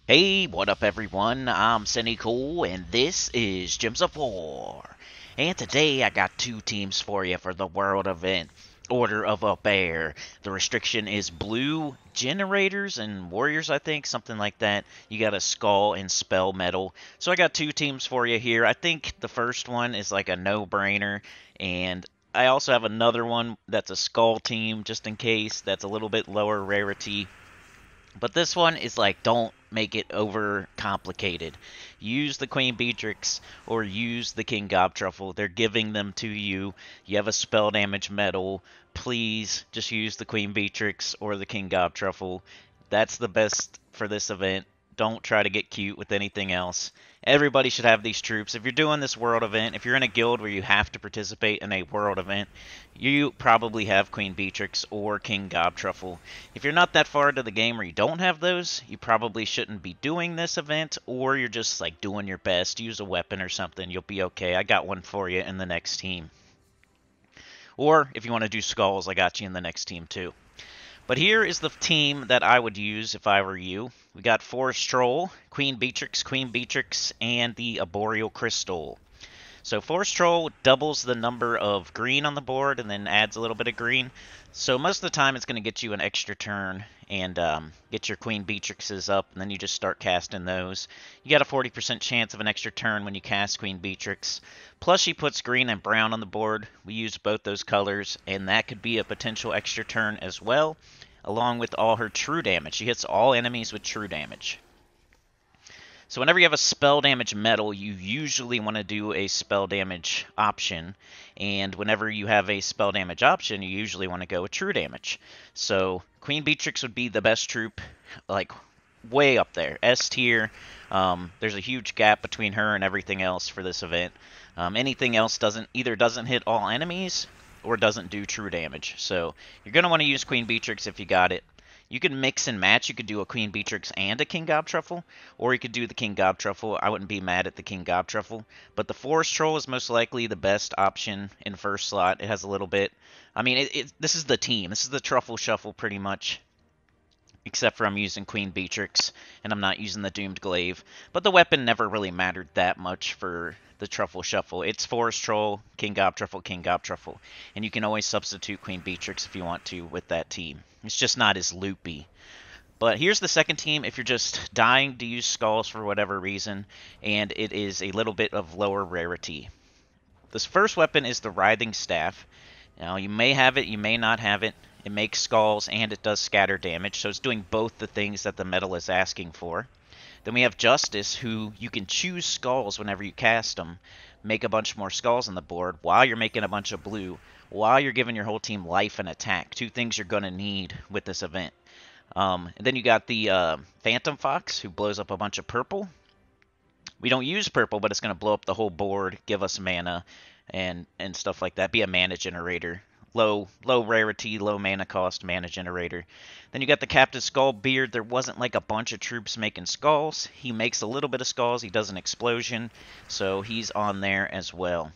Hey, what up everyone? I'm Sinnycool and this is Gems of War. And today I got two teams for you for the World Event. Order of a Bear. The restriction is blue generators and warriors, I think, something like that. You got a skull and spell metal. So I got two teams for you here. I think the first one is like a no-brainer, and I also have another one that's a skull team just in case. That's a little bit lower rarity. But this one is like, don't make it over complicated. Use the Queen Beatrix or use the King Gobtruffle. They're giving them to you. You have a spell damage medal. Please just use the Queen Beatrix or the King Gobtruffle. That's the best for this event. Don't try to get cute with anything else. Everybody should have these troops. If you're doing this world event, if you're in a guild where you have to participate in a world event, you probably have Queen Beatrix or King Gobtruffle. If you're not that far into the game where you don't have those, you probably shouldn't be doing this event, or you're just like doing your best. Use a weapon or something. You'll be okay. I got one for you in the next team. Or if you want to do skulls, I got you in the next team too. But here is the team that I would use if I were you. We got Forest Troll, Queen Beatrix, and the Arboreal Crystal. So Forest Troll doubles the number of green on the board and then adds a little bit of green. So most of the time it's going to get you an extra turn and get your Queen Beatrixes up, and then you just start casting those. You got a 40% chance of an extra turn when you cast Queen Beatrix. Plus she puts green and brown on the board. We use both those colors, and that could be a potential extra turn as well, along with all her true damage. She hits all enemies with true damage. So whenever you have a spell damage medal, you usually want to do a spell damage option. And whenever you have a spell damage option, you usually want to go with true damage. So Queen Beatrix would be the best troop, like way up there, S tier. There's a huge gap between her and everything else for this event. Anything else either doesn't hit all enemies or doesn't do true damage. So you're going to want to use Queen Beatrix if you got it. You could mix and match. You could do a Queen Beatrix and a King Gobtruffle, or you could do the King Gobtruffle. I wouldn't be mad at the King Gobtruffle, but the Forest Troll is most likely the best option in first slot. It has a little bit. I mean, this is the team. This is the Truffle Shuffle pretty much, except for I'm using Queen Beatrix, and I'm not using the Doomed Glaive. But the weapon never really mattered that much for the Truffle Shuffle. It's Forest Troll, King Gobtruffle, and you can always substitute Queen Beatrix if you want to with that team. It's just not as loopy. But here's the second team if you're just dying to use skulls for whatever reason, and it is a little bit of lower rarity. This first weapon is the Writhing Staff. Now, you may have it, you may not have it. It makes skulls and it does scatter damage, so it's doing both the things that the medal is asking for. Then we have Justice, who you can choose skulls whenever you cast them, make a bunch more skulls on the board while you're making a bunch of blue, while you're giving your whole team life and attack, two things you're going to need with this event. And then you got the Phantom Fox, who blows up a bunch of purple. We don't use purple, but it's going to blow up the whole board, give us mana, and stuff like that. Be a mana generator. Low rarity, low mana cost mana generator. Then you got the Captain Skullbeard. There wasn't like a bunch of troops making skulls. He makes a little bit of skulls. He does an explosion, so he's on there as well.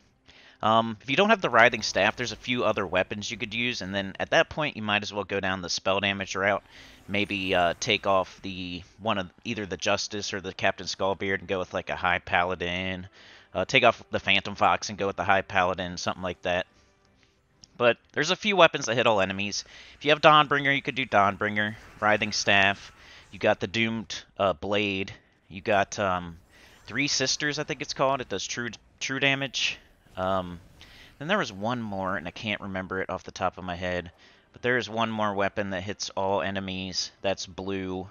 If you don't have the Writhing Staff, there's a few other weapons you could use, and then at that point you might as well go down the spell damage route. Maybe take off either the Justice or the Captain Skullbeard and go with like a High Paladin. Take off the Phantom Fox and go with the High Paladin, something like that. But there's a few weapons that hit all enemies. If you have Dawnbringer, you could do Dawnbringer, Writhing Staff. You got the Doomed Blade. You got Three Sisters, I think it's called. It does true damage. Then there was one more, and I can't remember it off the top of my head. But there is one more weapon that hits all enemies. That's blue.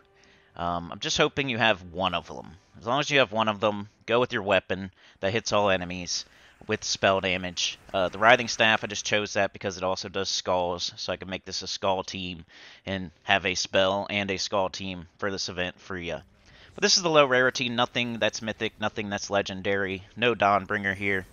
I'm just hoping you have one of them. As long as you have one of them, go with your weapon that hits all enemies with spell damage. The Writhing Staff, I just chose that because it also does skulls, so I can make this a skull team and have a spell and a skull team for this event for you. But this is the low rarity, nothing that's mythic, nothing that's legendary, no Dawnbringer here.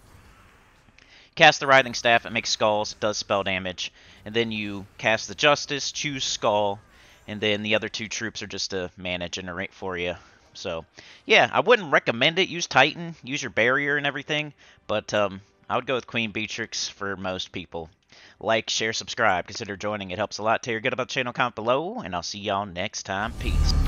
Cast the Writhing Staff, it makes skulls, it does spell damage, and then you cast the Justice, choose skull, and then the other two troops are just a mana generate for you. So, yeah, I wouldn't recommend it. Use Titan, use your barrier and everything, but I would go with Queen Beatrix for most people. Like, share, subscribe, consider joining. It helps a lot. Tell your good about the channel, comment below, and I'll see y'all next time. Peace.